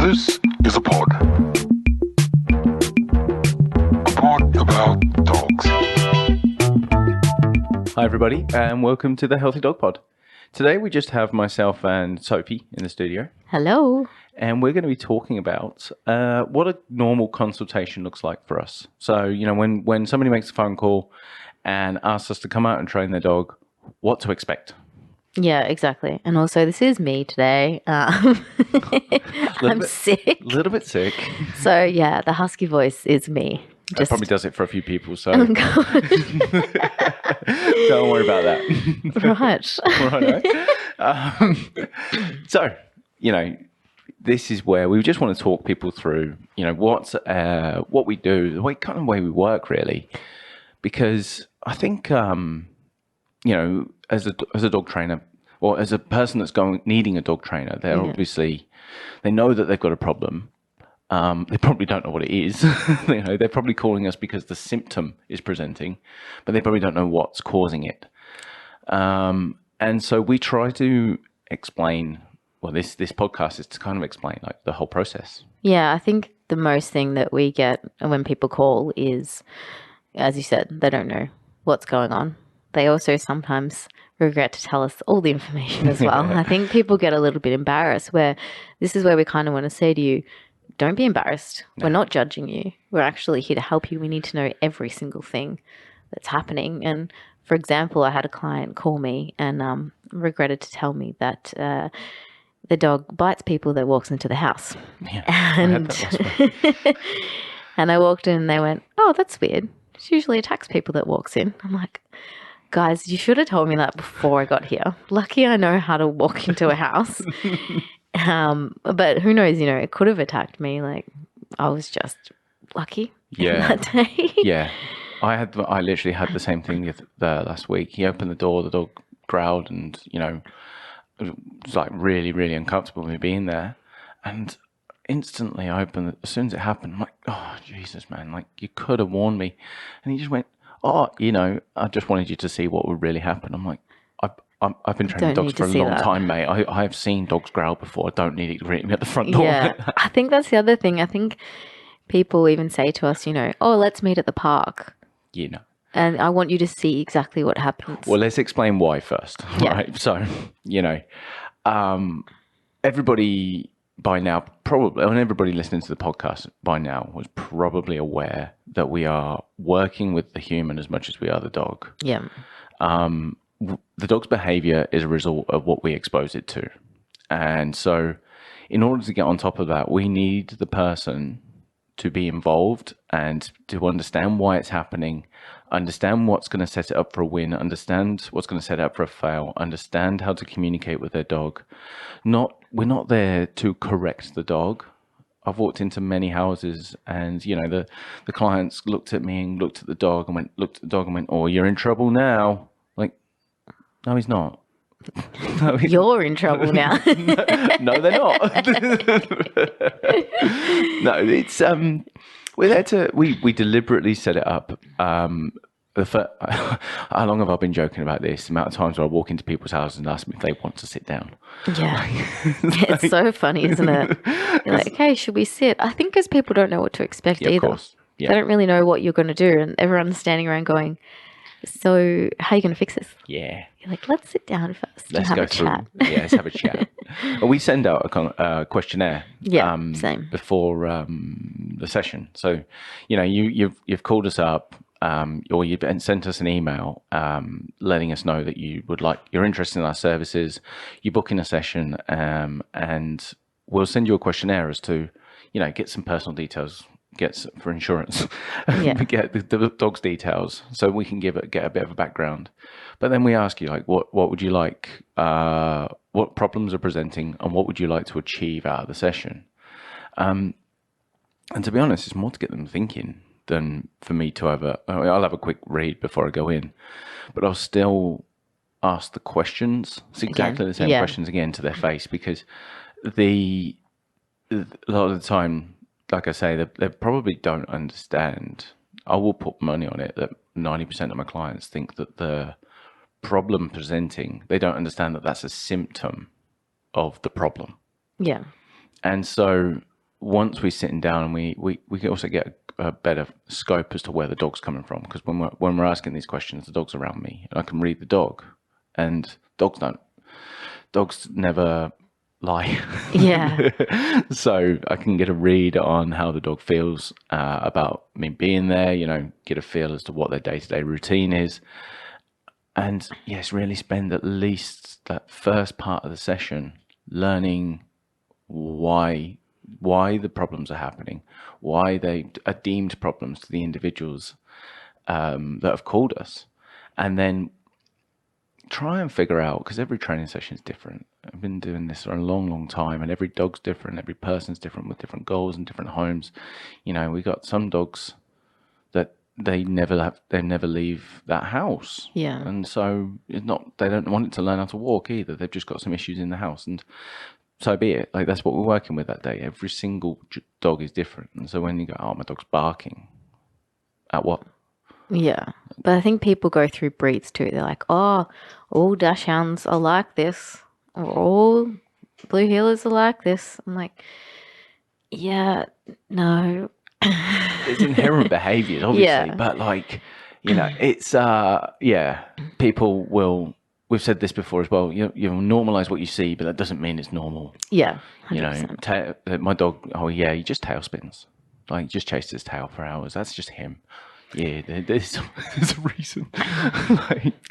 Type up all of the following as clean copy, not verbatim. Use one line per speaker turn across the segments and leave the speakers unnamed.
This is a pod. A pod about dogs.
Hi everybody and welcome to the Healthy Dog Pod. Today we just have myself and Sophie in the studio.
Hello.
And we're going to be talking about what a normal consultation looks like for us. So, you know, when somebody makes a phone call and asks us to come out and train their dog, what to expect.
Yeah, exactly. And also, this is me today. I'm sick.
A little bit sick.
So, yeah, the husky voice is me.
That probably does it for a few people, so
Oh,
don't worry about that.
Right.
So, you know, this is where we just want to talk people through, you know, what we do, the way we work, really. Because I think, you know, as a dog trainer or as a person that's needing a dog trainer, they're obviously, they know that they've got a problem. They probably don't know what it is. You know, they're probably calling us because the symptom is presenting, but they probably don't know what's causing it. And so we try to explain, well, this podcast is to kind of explain like the whole process.
Yeah, I think the most thing that we get when people call is, as you said, they don't know what's going on. They also sometimes regret to tell us all the information as well. I think people get a little bit embarrassed, where this is where we kind of want to say to you, don't be embarrassed. We're not judging you. We're actually here to help you. We need to know every single thing that's happening. And for example, I had a client call me and regretted to tell me that the dog bites people that walks into the house.
Yeah,
and and I walked in and they went, oh, that's weird. She usually attacks people that walks in. I'm like, guys, you should have told me that before I got here. Lucky I know how to walk into a house. But who knows, you know, it could have attacked me. Like, I was just lucky that day.
Yeah. I literally had the same thing last week. He opened the door, the dog growled and, you know, it was like really, really uncomfortable with me being there. And instantly I opened it. As soon as it happened, I'm like, oh, Jesus, man, like you could have warned me. And he just went, oh, you know, I just wanted you to see what would really happen. I'm like, I've been training dogs for a long time, mate. I've seen dogs growl before. I don't need it to greet me at the front door.
Yeah, I think that's the other thing. I think people even say to us, you know, oh, let's meet at the park.
You know.
And I want you to see exactly what happens.
Well, let's explain why first, right? So, you know, everybody by now, probably, and everybody listening to the podcast by now was probably aware that we are working with the human as much as we are the dog.
Yeah.
The dog's behavior is a result of what we expose it to. And so in order to get on top of that, we need the person to be involved and to understand why it's happening, understand what's going to set it up for a win, understand what's going to set it up for a fail, understand how to communicate with their dog. We're not there to correct the dog. I've walked into many houses and, you know, the clients looked at me and looked at the dog and went, oh, you're in trouble now. Like, no, he's not. No,
You're in trouble now.
No, they're not. No, it's we're there to we deliberately set it up. How long have I been joking about this? The amount of times where I walk into people's houses and ask them if they want to sit down.
Yeah. It's so funny, isn't it? You're like, okay, should we sit? I think because people don't know what to expect either. Of course. Yeah. They don't really know what you're going to do, and everyone's standing around going, so how are you going to fix this?
Yeah.
You're like, let's sit down first and have a chat.
Let's have a chat. We send out a questionnaire
same.
before the session. So, you know, you've called us up or you've sent us an email letting us know that you're interested in our services. You book in a session and we'll send you a questionnaire as to, you know, get some personal details, for insurance, get the dog's details so we can get a bit of a background. But then we ask you, like, what would you like, what problems are presenting and what would you like to achieve out of the session? And to be honest, it's more to get them thinking than for me to I'll have a quick read before I go in, but I'll still ask the questions. It's exactly the same questions again to their face, because a lot of the time, like I say, they probably don't understand. I will put money on it that 90% of my clients think that the problem presenting, they don't understand that that's a symptom of the problem.
Yeah.
And so once we're sitting down, and we can also get a better scope as to where the dog's coming from, because when we're asking these questions, the dog's around me, and I can read the dog, and dogs never lie.
Yeah.
So I can get a read on how the dog feels about me being there, get a feel as to what their day-to-day routine is. And yes, really spend at least that first part of the session learning why the problems are happening, why they are deemed problems to the individuals that have called us, and then try and figure out, because every training session is different. I've been doing this for a long time, and every dog's different, every person's different with different goals and different homes. We got some dogs that they never leave that house.
Yeah.
And so they don't want it to learn how to walk either. They've just got some issues in the house, and so be it. Like, that's what we're working with that day. Every single dog is different. And so when you go, oh, my dog's barking, at what?
Yeah. But I think people go through breeds too. They're like, oh, all dachshunds are like this, or all blue heelers are like this. I'm like, yeah, no.
There's inherent behaviours, obviously,
Yeah.
but it's people will. We've said this before as well. You normalise what you see, but that doesn't mean it's normal.
Yeah. 100%.
My dog. Oh yeah, he just tail spins. Like, just chased his tail for hours. That's just him. Yeah, there's a reason.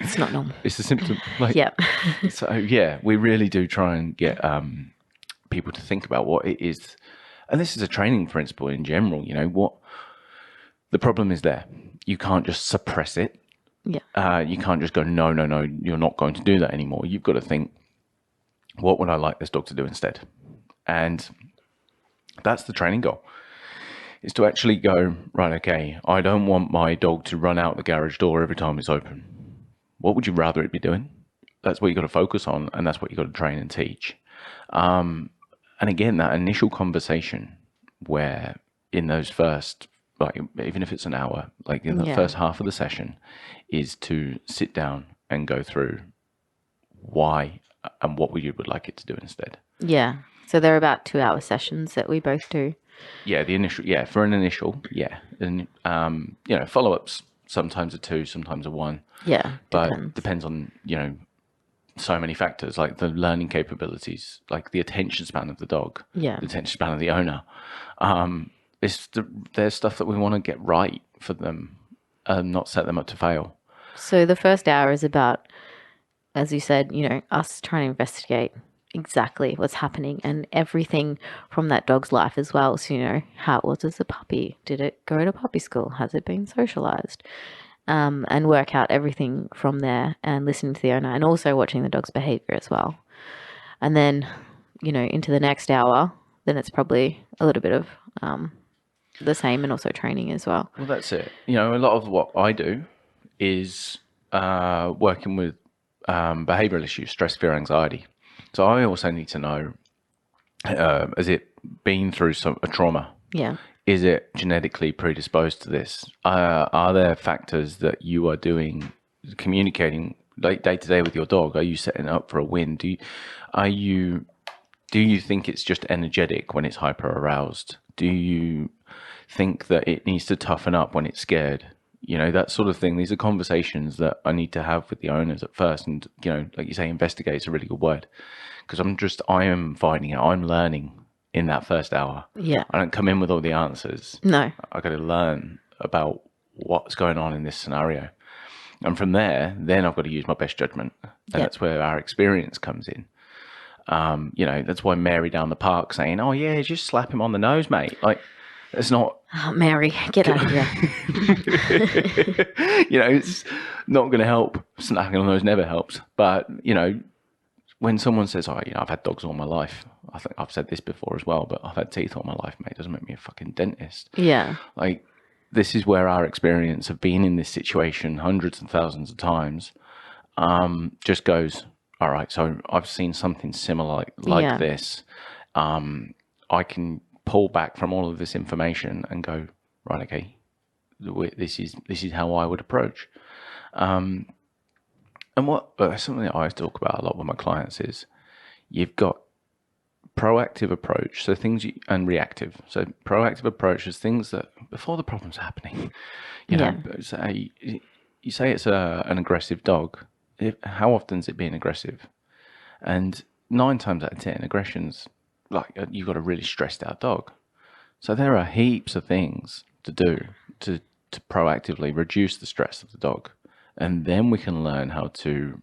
It's not normal.
It's a symptom.
Yeah.
So yeah, we really do try and get people to think about what it is, and this is a training principle in general. What the problem is there. You can't just suppress it.
Yeah.
You can't just go, no, you're not going to do that anymore. You've got to think, what would I like this dog to do instead? And that's the training goal. Is to actually go, right, okay, I don't want my dog to run out the garage door every time it's open. What would you rather it be doing? That's what you've got to focus on, and that's what you've got to train and teach. And again, that initial conversation where in those first, even if it's an hour, in the first half of the session, is to sit down and go through why and what you would like it to do instead.
Yeah. So they're about 2-hour sessions that we both do.
Yeah, for an initial, and follow-ups sometimes are 2, sometimes are 1.
Yeah,
but depends on so many factors, like the learning capabilities, like the attention span of the dog, the attention span of the owner. There's stuff that we want to get right for them, and not set them up to fail.
So the first hour is about, as you said, us trying to investigate exactly what's happening and everything from that dog's life as well. So, how it was as a puppy. Did it go to puppy school? Has it been socialized? And work out everything from there, and listening to the owner, and also watching the dog's behavior as well. And then, into the next hour, then it's probably a little bit of the same, and also training as well.
Well, that's it. A lot of what I do is working with behavioral issues, stress, fear, anxiety. So I also need to know, has it been through a trauma?
Yeah.
Is it genetically predisposed to this? Are there factors that you are doing, communicating like day to day with your dog? Are you setting it up for a win? Do you think it's just energetic when it's hyper aroused? Do you think that it needs to toughen up when it's scared? That sort of thing. These are conversations that I need to have with the owners at first. And, like you say, investigate is a really good word, because I am finding out, I'm learning in that first hour.
Yeah.
I don't come in with all the answers.
No.
I got to learn about what's going on in this scenario. And from there, then I've got to use my best judgment. And that's where our experience comes in. That's why Mary down the park saying, oh yeah, just slap him on the nose, mate. Like, it's not...
Oh, Mary, get out of here.
It's not going to help. Slapping on the nose never helps. But, when someone says, oh, I've had dogs all my life, I think I've said this before as well, but I've had teeth all my life, mate. It doesn't make me a fucking dentist.
Yeah.
Like, this is where our experience of being in this situation hundreds and thousands of times just goes, all right, so I've seen something similar like this. I can pull back from all of this information and go, right, okay, this is how I would approach. And something that I talk about a lot with my clients is, you've got proactive approach, so things and reactive. So proactive approach is things that before the problem's happening. You know, say you say it's an aggressive dog. How often is it being aggressive? And 9 times out of 10, aggression's like you've got a really stressed out dog. So there are heaps of things to do to proactively reduce the stress of the dog, and then we can learn how to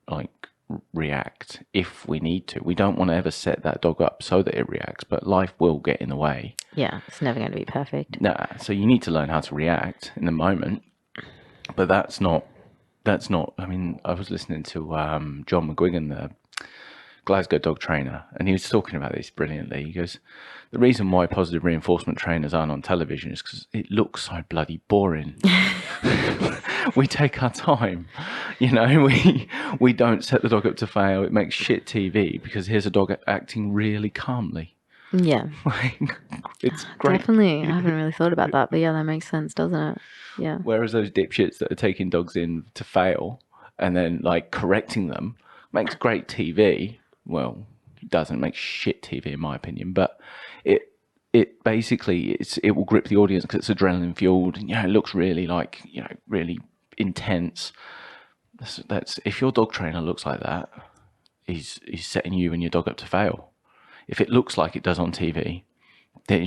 like react if we need to. We don't want to ever set that dog up so that it reacts, but life will get in the way.
Yeah, it's never going to be perfect.
Nah, so you need to learn how to react in the moment, but that's not. I mean, I was listening to John McGuigan, the Glasgow dog trainer, and he was talking about this brilliantly. He goes, the reason why positive reinforcement trainers aren't on television is because it looks so bloody boring. We take our time, you know. We don't set the dog up to fail. It makes shit TV because here's a dog acting really calmly.
Yeah,
it's great.
Definitely. I haven't really thought about that, but yeah, that makes sense, doesn't it? Yeah.
Whereas those dipshits that are taking dogs in to fail and then like correcting them makes great TV. Well, it doesn't make shit TV in my opinion, but it basically it will grip the audience because it's adrenaline fueled, and it looks really like really intense. That's if your dog trainer looks like that, he's setting you and your dog up to fail. If it looks like it does on TV, then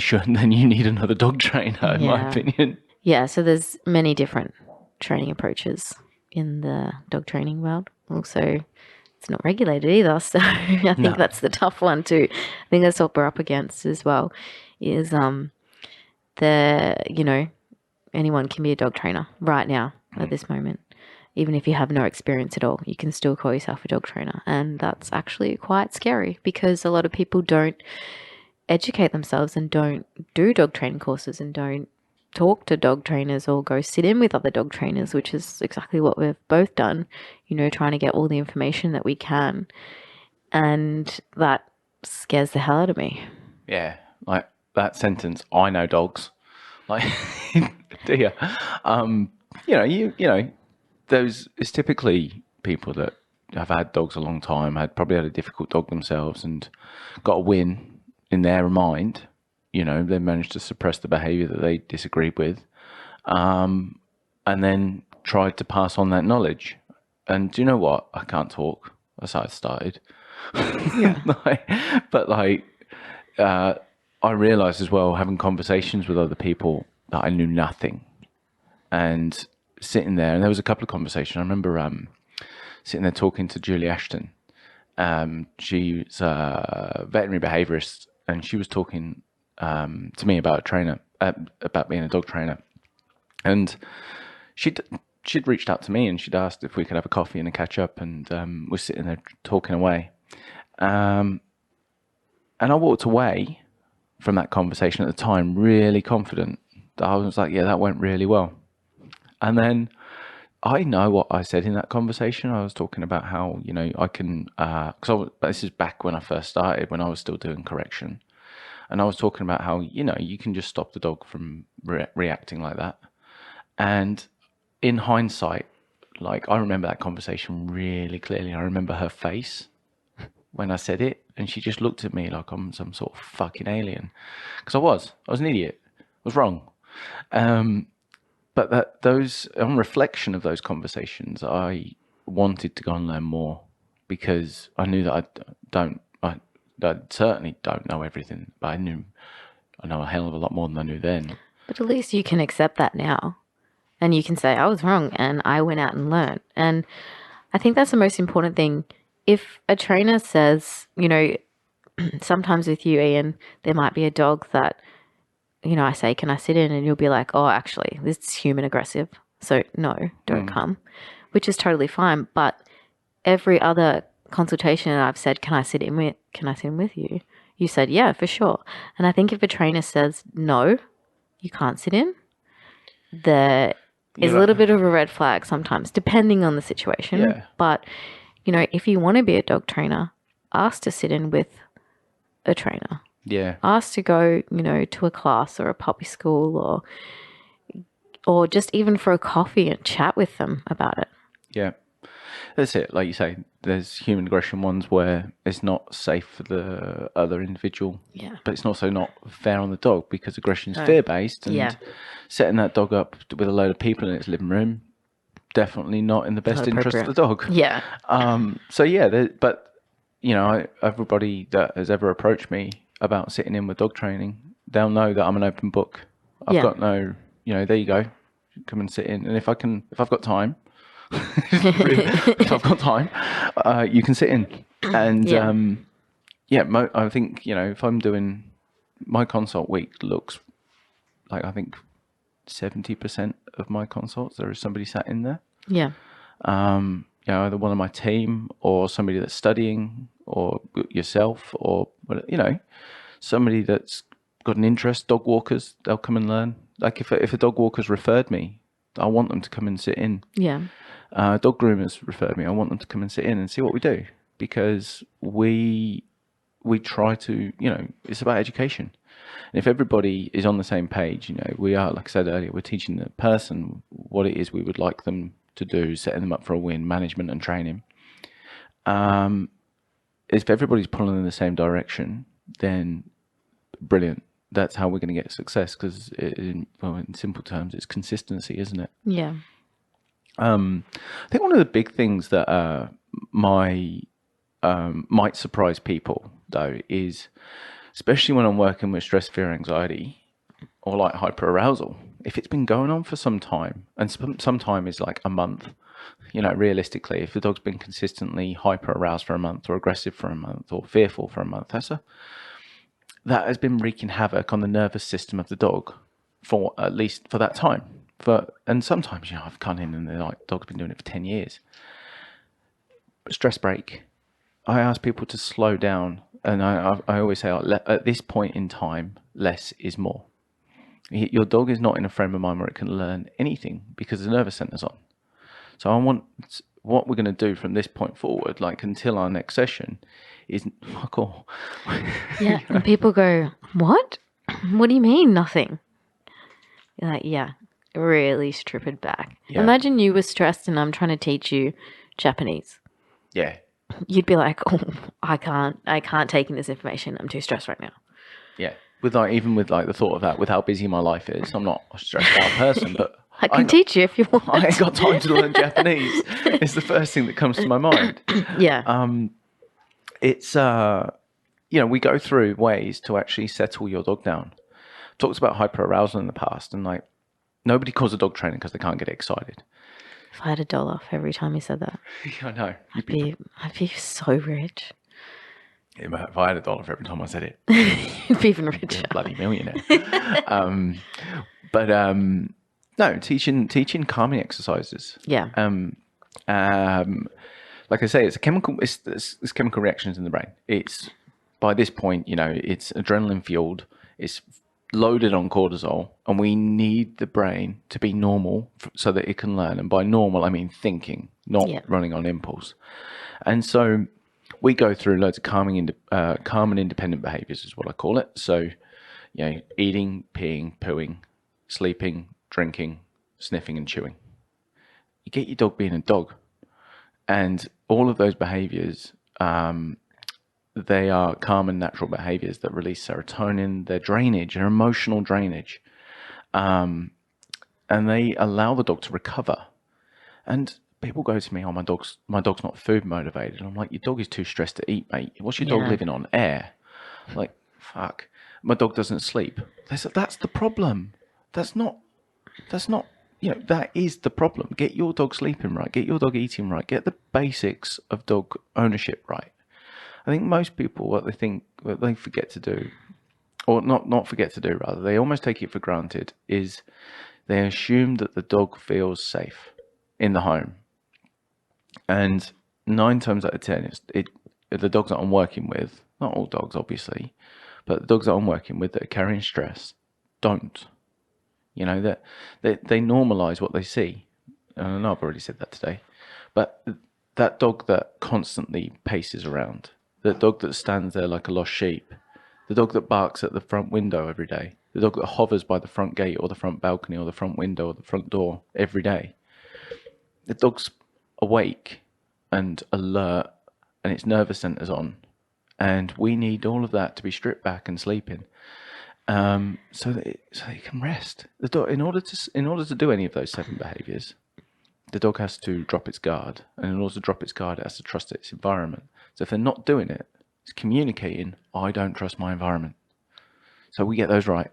you need another dog trainer, in my opinion. Yeah,
so there's many different training approaches in the dog training world. Also, it's not regulated either, so I think that's the tough one too. I think that's what we're up against as well, is anyone can be a dog trainer right now at this moment. Even if you have no experience at all, you can still call yourself a dog trainer. And that's actually quite scary because a lot of people don't educate themselves and don't do dog training courses and don't talk to dog trainers or go sit in with other dog trainers, which is exactly what we've both done, trying to get all the information that we can. And that scares the hell out of me.
Yeah, like that sentence, I know dogs. Like, do you? It's typically people that have had dogs a long time, probably had a difficult dog themselves and got a win in their mind. They managed to suppress the behaviour that they disagreed with, and then tried to pass on that knowledge. And do you know what? I can't talk. That's how it started. Yeah. I realised as well, having conversations with other people, that I knew nothing. And sitting there, and there was a couple of conversations. I remember sitting there talking to Julie Ashton. She's a veterinary behaviourist, and she was talking to me about about being a dog trainer. And she'd reached out to me and she'd asked if we could have a coffee and a catch up, and we're sitting there talking away. And I walked away from that conversation at the time really confident. I was like, yeah, that went really well. And then I know what I said in that conversation. I was talking about how, I can, this is back when I first started, when I was still doing correction. And I was talking about how, you can just stop the dog from reacting like that. And in hindsight, like, I remember that conversation really clearly. I remember her face when I said it, and she just looked at me like I'm some sort of fucking alien. Because I was an idiot. I was wrong. But on reflection of those conversations, I wanted to go and learn more, because I knew that I certainly don't know everything, but I know a hell of a lot more than I knew then.
But at least you can accept that now, and you can say, I was wrong and I went out and learned. And I think that's the most important thing. If a trainer says, sometimes with you, Ian, there might be a dog that, I say, can I sit in? And you'll be like, oh, actually, this is human aggressive, so no, don't come, which is totally fine. But every other consultation I've said, can I sit in with you? You said, yeah, for sure. And I think if a trainer says, no, you can't sit in, there is a little bit of a red flag sometimes, depending on the situation. Yeah. But, if you want to be a dog trainer, ask to sit in with a trainer.
Yeah.
Ask to go, to a class or a puppy school or just even for a coffee and chat with them about it.
Yeah. That's it. Like you say, there's human aggression ones where it's not safe for the other individual.
Yeah.
But it's also not fair on the dog because aggression is
No.
fear-based, and
Yeah.
setting that dog up with a load of people in its living room, definitely not in the best
Not
interest of the dog.
Yeah.
So yeah, but you know, everybody that has ever approached me about sitting in with dog training, they'll know that I'm an open book. I've
Yeah.
got no, there you go, come and sit in, and if I've got time, if I've got time, you can sit in, and I think if I'm doing my consult week looks like I think 70% of my consults there is somebody sat in there.
Yeah.
Either one of my team or somebody that's studying or yourself or, somebody that's got an interest, dog walkers, they'll come and learn. Like if a dog walker's referred me, I want them to come and sit in.
Yeah.
Dog groomers referred me, I want them to come and sit in and see what we do, because we try to, it's about education. And if everybody is on the same page, we are, like I said earlier, we're teaching the person what it is we would like them to do, setting them up for a win, management and training. If everybody's pulling in the same direction, then brilliant. That's how we're going to get success, because in simple terms, it's consistency, isn't it?
Yeah.
I think one of the big things that might surprise people, though, is especially when I'm working with stress, fear, anxiety, or like hyperarousal, if it's been going on for some time, and some time is like a month, realistically, if the dog's been consistently hyper-aroused for a month, or aggressive for a month, or fearful for a month, that has been wreaking havoc on the nervous system of the dog for at least for that time. And sometimes, I've come in and they're like, dog's been doing it for 10 years. Stress break. I ask people to slow down, and I always say, at this point in time, less is more. Your dog is not in a frame of mind where it can learn anything because the nervous center's on. So I want what we're going to do from this point forward, like until our next session, is fuck all.
Yeah. And people go, what? What do you mean nothing? You're like, yeah, really strip it back.
Yeah.
Imagine you were stressed and I'm trying to teach you Japanese.
Yeah.
You'd be like, oh, I can't take in this information. I'm too stressed right now.
Yeah. With the thought of that, with how busy my life is, I'm not a stressed out person, but
I can teach you if you want.
I ain't got time to learn Japanese. It's the first thing that comes to my mind.
Yeah.
It's we go through ways to actually settle your dog down. Talked about hyperarousal in the past, and like nobody calls a dog trainer because they can't get excited.
If I had $1 for every time you said that,
I know.
I'd be so rich.
If I had $1 for every time I said it,
You'd be even
I'd be
richer.
a bloody millionaire. No, teaching calming exercises.
Yeah.
Like I say, it's chemical reactions in the brain. It's by this point, it's adrenaline fueled. It's loaded on cortisol, and we need the brain to be normal so that it can learn. And by normal, I mean thinking, not running on impulse. And so we go through loads of calm and independent behaviors, is what I call it. So, eating, peeing, pooing, sleeping, drinking, sniffing, and chewing. You get your dog being a dog, and all of those behaviors, they are calm and natural behaviors that release serotonin. They're drainage, they're emotional drainage, and they allow the dog to recover. And people go to me, "Oh, my dog's not food motivated." And I'm like, "Your dog is too stressed to eat, mate. What's your dog living on? Air." Like, fuck. My dog doesn't sleep. They said, "That's the problem. That's not. That is the problem. Get your dog sleeping right. Get your dog eating right. Get the basics of dog ownership right." I think most people, what they forget to do, or not forget to do, rather, they almost take it for granted, is they assume that the dog feels safe in the home. And 9 times out of 10, the dogs that I'm working with, not all dogs, obviously, but the dogs that I'm working with that are carrying stress don't. That they normalize what they see. And I know I've already said that today, but that dog that constantly paces around, the dog that stands there like a lost sheep, the dog that barks at the front window every day, the dog that hovers by the front gate or the front balcony or the front window or the front door every day. The dog's awake and alert, and its nervous centers on, and we need all of that to be stripped back and sleeping, so that it can rest. The dog, in order to do any of those 7 behaviors, the dog has to drop its guard, and in order to drop its guard, it has to trust its environment. So if they're not doing it, it's communicating, I don't trust my environment. So we get those right.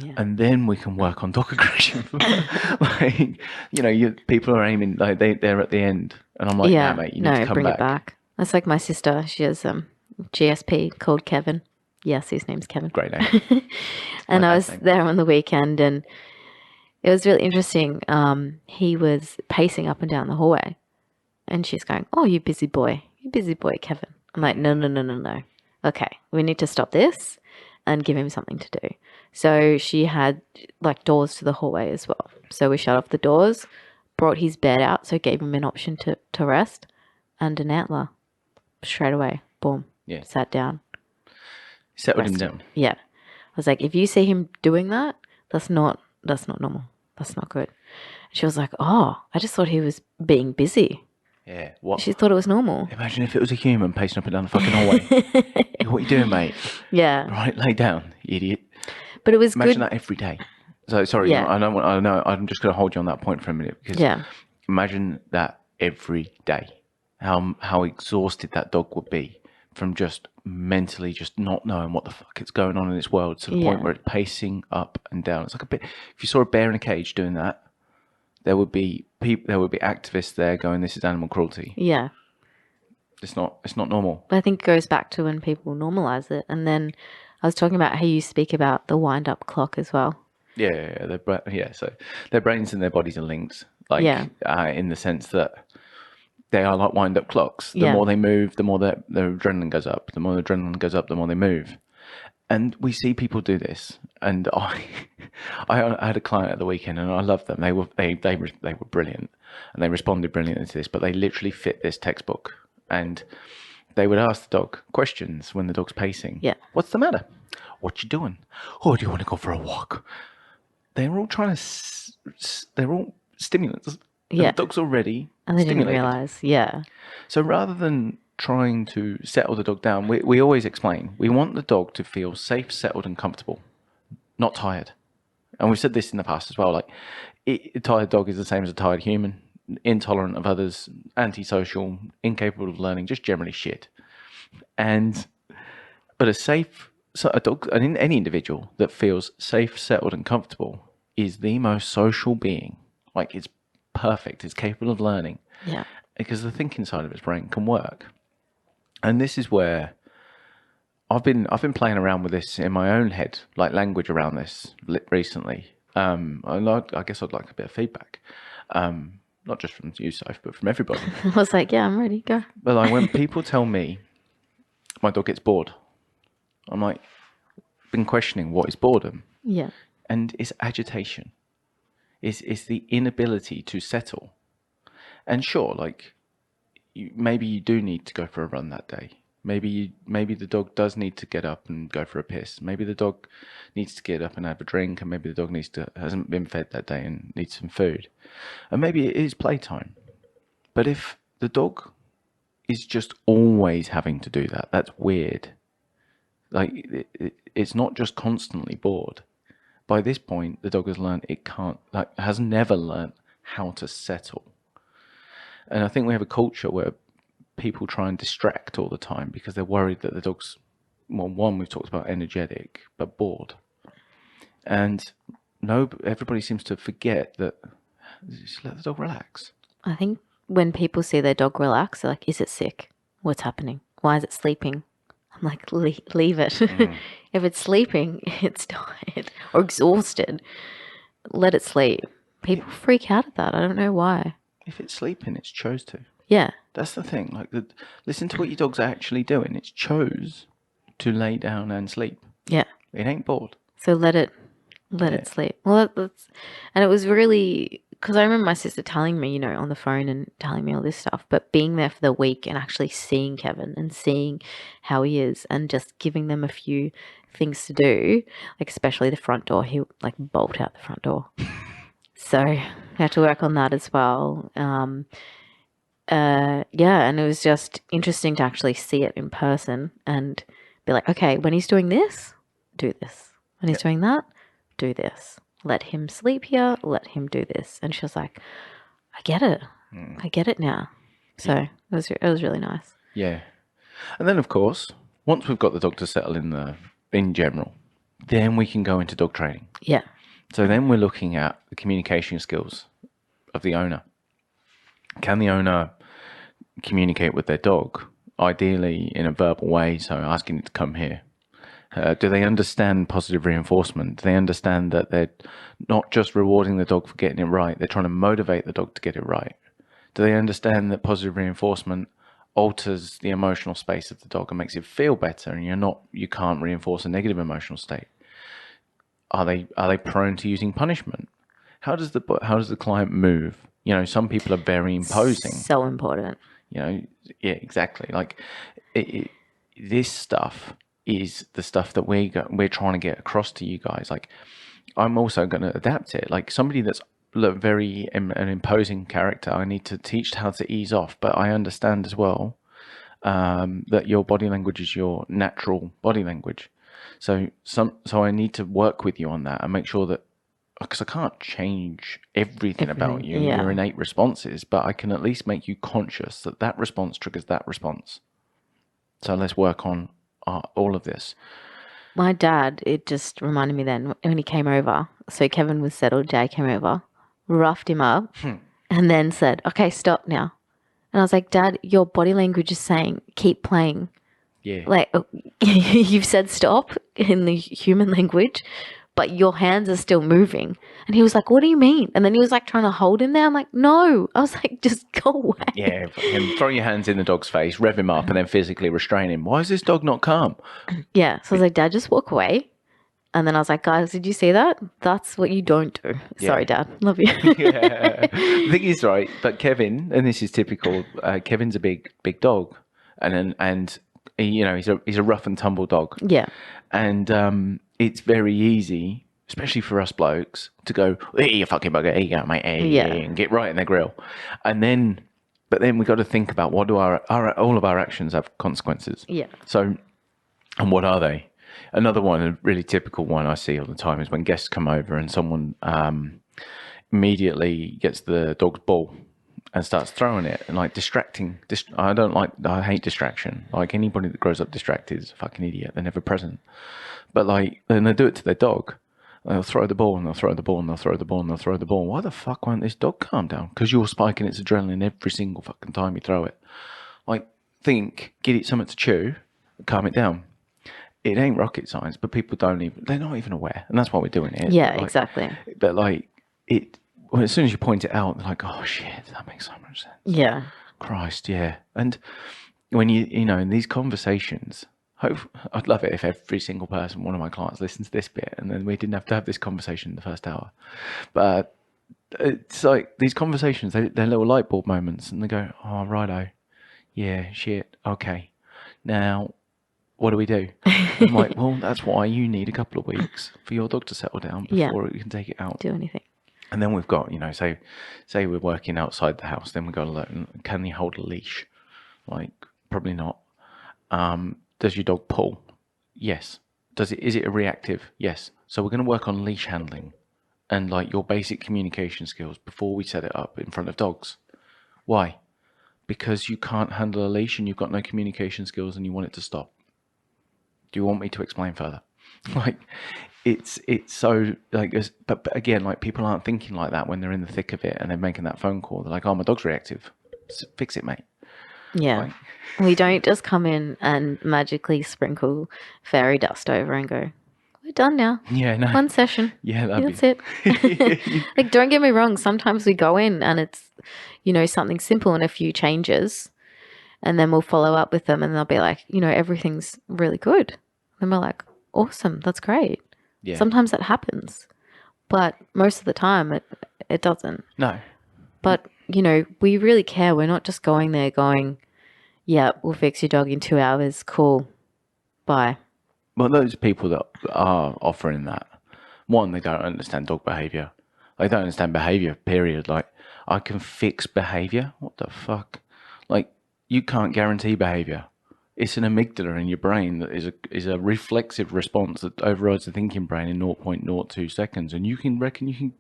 Yeah.
And then we can work on dog aggression. Like, people are aiming, like they're at the end. And I'm like,
yeah,
nah, mate, you need to come
bring
back.
it back. That's like my sister. She has GSP called Kevin. Yes, his name's Kevin.
Great name.
And
My
I
best
was
name.
there on the weekend, and it was really interesting. He was pacing up and down the hallway, and she's going, "Oh, you busy boy, Kevin." I'm like, no. Okay, we need to stop this and give him something to do. So she had like doors to the hallway as well. So we shut off the doors, brought his bed out, so gave him an option to rest, and an antler straight away. Boom.
Yeah.
Sat down.
Settled him
rested.
down.
Yeah. I was like, if you see him doing that, that's not normal. That's not good. She was like, oh, I just thought he was being busy.
Yeah. What?
She thought it was normal.
Imagine if it was a human pacing up and down the fucking hallway. What are you doing, mate?
Yeah.
Right, lay down, you idiot.
But it was
Imagine
good.
that every day. So sorry,
Yeah.
I know. I'm just going to hold you on that point for a minute, because
Yeah.
imagine that every day. How exhausted that dog would be from just mentally just not knowing what the fuck is going on in its world, to the point
Yeah.
where it's pacing up and down. It's like a bit. If you saw a bear in a cage doing that, there would be activists there going, "This is animal cruelty.
Yeah.
It's not normal."
But I think it goes back to when people normalize it. And then I was talking about how you speak about the wind up clock as well.
Yeah. So their brains and their bodies are linked, like
Yeah.
In the sense that they are like wind-up clocks. The
Yeah.
more they move, the more their adrenaline goes up. The more the adrenaline goes up, the more they move. And we see people do this. And I had a client at the weekend, and I loved them. They were brilliant, and they responded brilliantly to this. But they literally fit this textbook. And they would ask the dog questions when the dog's pacing.
Yeah.
What's the matter? What you doing? Oh, do you want to go for a walk? They're all trying to. They're all stimulants.
Yeah.
The dog's already
And they didn't
stimulated.
realize. Yeah.
So rather than trying to settle the dog down, we always explain, we want the dog to feel safe, settled and comfortable, not tired. And we've said this in the past as well, like a tired dog is the same as a tired human, intolerant of others, antisocial, incapable of learning, just generally shit. But a dog, and any individual that feels safe, settled and comfortable is the most social being. Like, it's perfect, it's capable of learning.
Yeah.
Because the thinking side of its brain can work. And this is where I've been playing around with this in my own head, like language around this recently. I guess I'd like a bit of feedback, not just from you, Soph, but from everybody.
I was like, yeah, I'm ready. Go.
But like, when people tell me my dog gets bored, I'm like, been questioning what is boredom,
Yeah.
and it's agitation. It's the inability to settle. And sure, like, maybe you do need to go for a run that day. Maybe the dog does need to get up and go for a piss. Maybe the dog needs to get up and have a drink, and maybe the dog hasn't been fed that day and needs some food. And maybe it is playtime. But if the dog is just always having to do that, that's weird. Like, it's not just constantly bored. By this point, the dog has learned has never learned how to settle. And I think we have a culture where people try and distract all the time because they're worried that the dog's, well, one, we've talked about energetic, but bored. And everybody seems to forget that just let the dog relax.
I think when people see their dog relax, they're like, is it sick? What's happening? Why is it sleeping? I'm like, leave it. If it's sleeping, it's tired or exhausted. Let it sleep. People freak out at that. I don't know why.
If it's sleeping, it's chose to.
Yeah.
That's the thing. Like, listen to what your dog's actually doing. It's chose to lay down and sleep.
Yeah.
It ain't bored.
So let it sleep. Well, and it was really, because I remember my sister telling me, on the phone and telling me all this stuff, but being there for the week and actually seeing Kevin and seeing how he is and just giving them a few things to do, like especially the front door. He like bolt out the front door. So I had to work on that as well. yeah, and it was just interesting to actually see it in person and be like, okay, when he's doing this, do this. When he's doing that, do this. Let him sleep here, let him do this. And she was like, I get it. I get it now. So it was really nice.
Yeah. And then, of course, once we've got the dog to settle in general, then we can go into dog training.
Yeah.
So then we're looking at the communication skills of the owner. Can the owner communicate with their dog, ideally in a verbal way, so asking it to come here? Do they understand positive reinforcement? Do they understand that they're not just rewarding the dog for getting it right, they're trying to motivate the dog to get it right? Do they understand that positive reinforcement alters the emotional space of the dog and makes it feel better, and you can't reinforce a negative emotional state? Are they prone to using punishment? How does the client move? You know, some people are very imposing.
So important.
You know, yeah, exactly. Like this stuff is the stuff that we're trying to get across to you guys. Like, I'm also going to adapt it. Like somebody that's very an imposing character, I need to teach how to ease off. But I understand as well that your body language is your natural body language. So I need to work with you on that and make sure that, because I can't change everything about you, your innate responses, but I can at least make you conscious that that response triggers that response. So let's work on all of this.
My dad, it just reminded me then when he came over. So Kevin was settled, Jay came over, roughed him up, and then said, okay, stop now. And I was like, Dad, your body language is saying, keep playing.
Yeah.
Like, you've said stop in the human language, but your hands are still moving. And he was like, what do you mean? And then he was like trying to hold him there. I'm like, no. I was like, just go away.
Yeah, throw your hands in the dog's face, rev him up, and then physically restrain him. Why is this dog not calm?
Yeah. So I was like, Dad, just walk away. And then I was like, guys, did you see that? That's what you don't do.
Yeah.
Sorry, Dad. Love you.
Yeah. The thing is, right, but Kevin, and this is typical, Kevin's a big dog. And he, he's a rough and tumble dog.
Yeah.
And it's very easy, especially for us blokes, to go, hey, you fucking bugger, here you go, mate, hey, and get right in their grill. But then we've got to think about, what do all of our actions have consequences?
Yeah.
So, and what are they? Another one, a really typical one I see all the time, is when guests come over and someone immediately gets the dog's ball and starts throwing it and like distracting. I hate distraction. Like anybody that grows up distracted is a fucking idiot. They're never present. But like, then they do it to their dog. They'll throw the ball and they'll throw the ball and they'll throw the ball and they'll throw the ball. Why the fuck won't this dog calm down? Because you're spiking its adrenaline every single fucking time you throw it. Like, get it something to chew, calm it down. It ain't rocket science, but people they're not even aware. And that's why we're doing it.
Yeah, exactly.
But like, as soon as you point it out, they're like, oh shit, that makes so much sense.
Yeah.
Christ, yeah. And when in these conversations, I'd love it if every single person, one of my clients, listens to this bit, and then we didn't have to have this conversation in the first hour. But it's like these conversations, they're little light bulb moments, and they go, oh, righto, yeah, shit, okay. Now, what do we do? I'm like, well, that's why you need a couple of weeks for your dog to settle down before you can take it out.
Do anything.
And then we've got, say we're working outside the house, then we've got to learn, can you hold a leash? Like, probably not. Does your dog pull? Yes. Is it a reactive? Yes. So we're going to work on leash handling and like your basic communication skills before we set it up in front of dogs. Why? Because you can't handle a leash and you've got no communication skills and you want it to stop. Do you want me to explain further? Like, it's so like, but again, like people aren't thinking like that when they're in the thick of it and they're making that phone call. They're like, oh, my dog's reactive. Fix it, mate.
Yeah. Like, we don't just come in and magically sprinkle fairy dust over and go, we're done now.
Yeah, no.
One session.
Yeah,
that's it. Like, don't get me wrong. Sometimes we go in and it's, something simple and a few changes. And then we'll follow up with them and they'll be like, everything's really good. And we're like, awesome, that's great. Yeah. Sometimes that happens. But most of the time it doesn't.
No.
But, we really care. We're not just going there going, yeah, we'll fix your dog in 2 hours. Cool. Bye.
Well, those people that are offering that, one, they don't understand dog behaviour. They don't understand behaviour, period. Like, I can fix behaviour? What the fuck? Like, you can't guarantee behavior. It's an amygdala in your brain that is a reflexive response that overrides the thinking brain in 0.02 seconds, and you can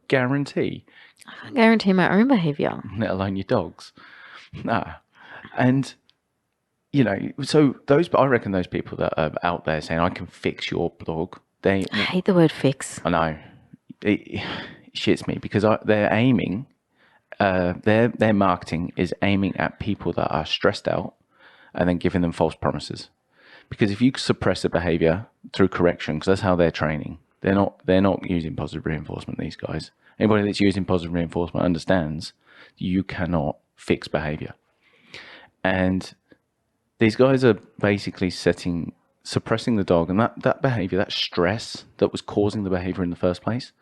guarantee,
I can't guarantee my own behavior.
let alone your dog's. Nah. And so I reckon those people that are out there saying I can fix your dog,
I hate the word fix.
I know it shits me because they're aiming, their marketing is aiming at people that are stressed out and then giving them false promises. Because if you suppress the behavior through correction, because that's how they're training, they're not using positive reinforcement. These guys, anybody that's using positive reinforcement understands you cannot fix behavior, and these guys are basically suppressing the dog, and that behavior, that stress that was causing the behavior in the first place,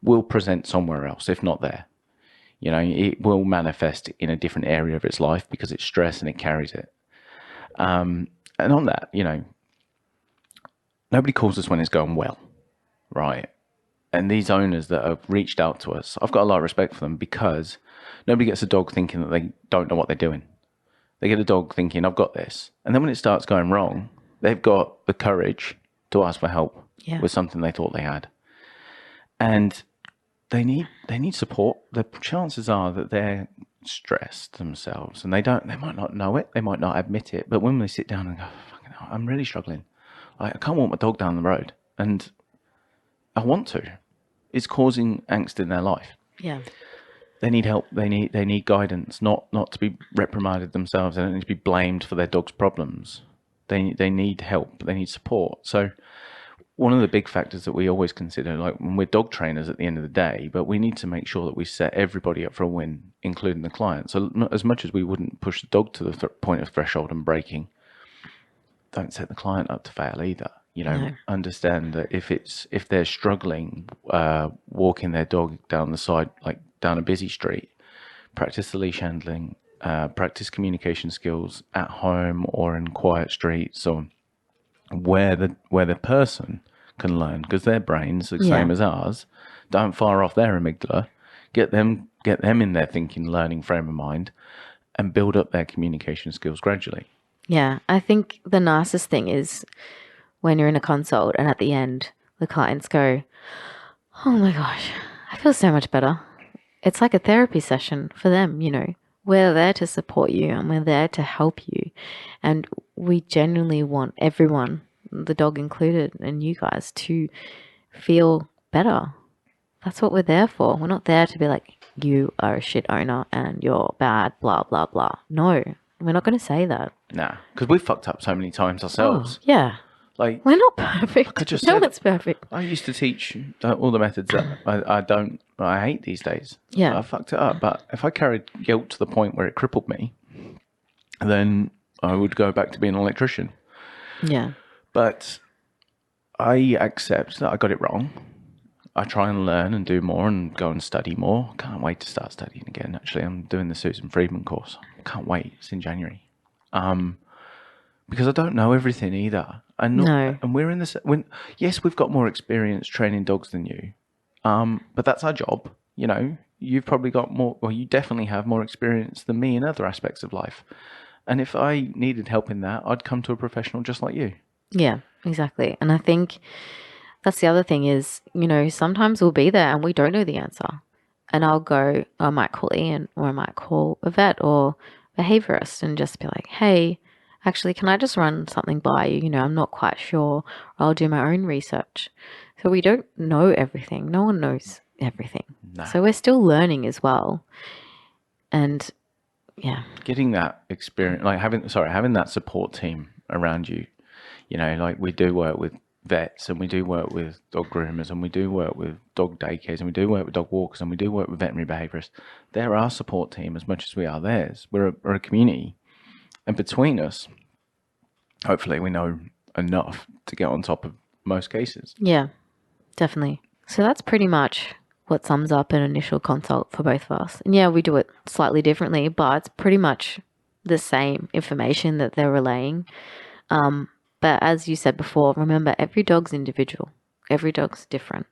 will present somewhere else, if not there. It will manifest in a different area of its life because it's stress and it carries it. And on that, nobody calls us when it's going well, right? And these owners that have reached out to us, I've got a lot of respect for them because nobody gets a dog thinking that they don't know what they're doing. They get a dog thinking, I've got this. And then when it starts going wrong, they've got the courage to ask for help with something they thought they had. And they need support. The chances are that they're stressed themselves, and they might not know it, they might not admit it, but when they sit down and go, fucking hell, I'm really struggling. I can't walk my dog down the road, and I want to. It's causing angst in their life.
Yeah.
They need help. They need guidance, not to be reprimanded themselves. They don't need to be blamed for their dog's problems. They need help. They need support. So one of the big factors that we always consider, like when we're dog trainers at the end of the day, but we need to make sure that we set everybody up for a win, including the client. So as much as we wouldn't push the dog to the point of threshold and breaking, don't set the client up to fail either. No. Understand that if they're struggling walking their dog down the side, like down a busy street, practice the leash handling, practice communication skills at home or in quiet streets, or where the person can learn, because their brains, the same as ours, don't fire off their amygdala. Get them in their thinking, learning frame of mind, and build up their communication skills gradually.
Yeah, I think the nicest thing is when you're in a consult and at the end the clients go, oh my gosh, I feel so much better. It's like a therapy session for them, We're there to support you and we're there to help you. And we genuinely want everyone, the dog included, and you guys to feel better. That's what we're there for. We're not there to be like, you are a shit owner and you're bad, blah, blah, blah. No, we're not going to say that.
Nah, because we've fucked up so many times ourselves.
Oh, yeah.
Like,
we're not perfect. No one's perfect.
I used to teach all the methods that I hate these days.
Yeah.
I fucked it up. But if I carried guilt to the point where it crippled me, then I would go back to being an electrician.
Yeah.
But I accept that I got it wrong. I try and learn and do more and go and study more. Can't wait to start studying again. Actually, I'm doing the Susan Friedman course. Can't wait. It's in January. Because I don't know everything either. And we're in this. Yes, we've got more experience training dogs than you, but that's our job. You've probably got more. Well, you definitely have more experience than me in other aspects of life. And if I needed help in that, I'd come to a professional just like you.
Yeah, exactly. And I think that's the other thing is, sometimes we'll be there and we don't know the answer. And I might call Ian, or I might call a vet or behaviorist and just be like, hey, actually, can I just run something by you? I'm not quite sure. I'll do my own research. So we don't know everything. No one knows everything. No. So we're still learning as well. And yeah.
Getting that experience, like having that support team around you, like we do work with vets and we do work with dog groomers and we do work with dog daycares and we do work with dog walkers and we do work with veterinary behaviourists. They're our support team as much as we are theirs. We're a community. And between us, hopefully we know enough to get on top of most cases.
Yeah, definitely. So that's pretty much what sums up an initial consult for both of us. And yeah, we do it slightly differently, but it's pretty much the same information that they're relaying. But as you said before, remember, every dog's individual. Every dog's different.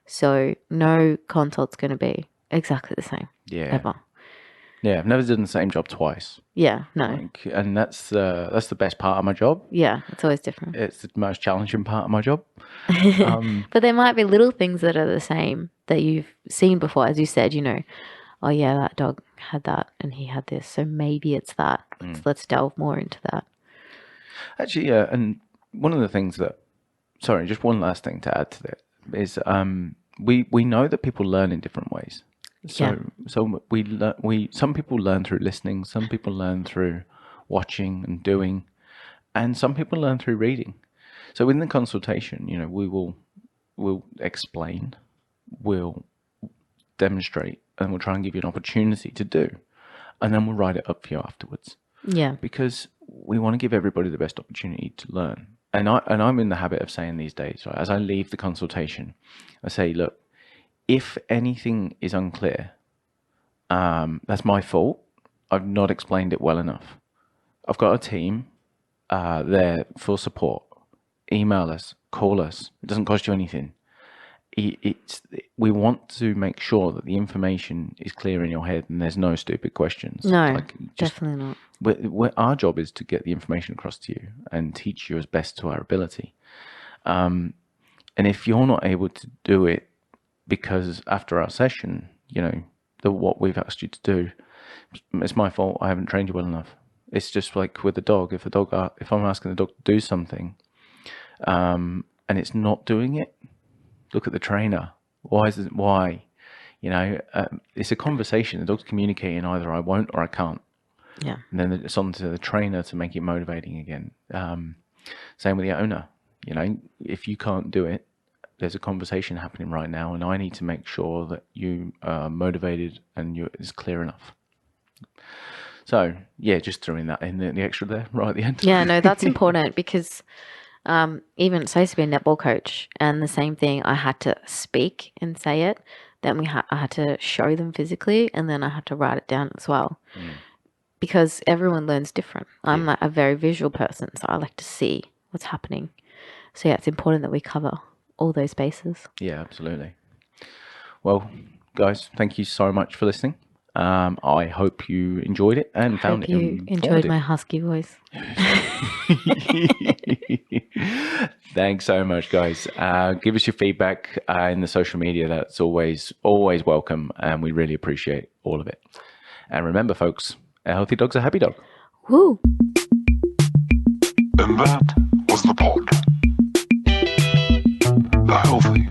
So no consult's going to be exactly the same.
Yeah.
Ever.
Yeah, I've never done the same job twice.
Yeah, no.
Like, and that's the best part of my job.
Yeah, it's always different.
It's the most challenging part of my job.
But there might be little things that are the same that you've seen before, as you said, oh yeah, that dog had that and he had this, so maybe it's that. Let's delve more into that.
Actually, yeah, and one of the things just one last thing to add to that is we know that people learn in different ways. So some people learn through listening, some people learn through watching and doing, and some people learn through reading. So in the consultation, we'll explain, we'll demonstrate, and we'll try and give you an opportunity to do, and then we'll write it up for you afterwards.
Yeah.
Because we want to give everybody the best opportunity to learn. And I'm in the habit of saying these days, right, as I leave the consultation, I say, look, if anything is unclear, that's my fault. I've not explained it well enough. I've got a team there for support. Email us, call us. It doesn't cost you anything. We want to make sure that the information is clear in your head and there's no stupid questions.
No, definitely not.
Our job is to get the information across to you and teach you as best to our ability. And if you're not able to do it because after our session, what we've asked you to do, it's my fault. I haven't trained you well enough. It's just like with the dog. If I'm asking the dog to do something, and it's not doing it, look at the trainer. Why? It's a conversation. The dog's communicating either I won't or I can't.
Yeah.
And then it's on to the trainer to make it motivating again. Same with the owner. If you can't do it, there's a conversation happening right now, and I need to make sure that you are motivated and it's clear enough. So, yeah, just throwing that in the extra there right at the end.
Yeah, no, that's important because even so I used to be a netball coach, and the same thing, I had to speak and say it. Then I had to show them physically, and then I had to write it down as well. Because everyone learns different. I'm a very visual person, so I like to see what's happening. So yeah, it's important that we cover all those bases.
Yeah, absolutely. Well, guys, thank you so much for listening. I hope you enjoyed it and found it informative.
Enjoyed my husky voice.
Thanks so much, guys. Give us your feedback in the social media. That's always welcome, and we really appreciate all of it. And remember, folks, a healthy dog's a happy dog.
Woo!
And that was the pod. The Healthy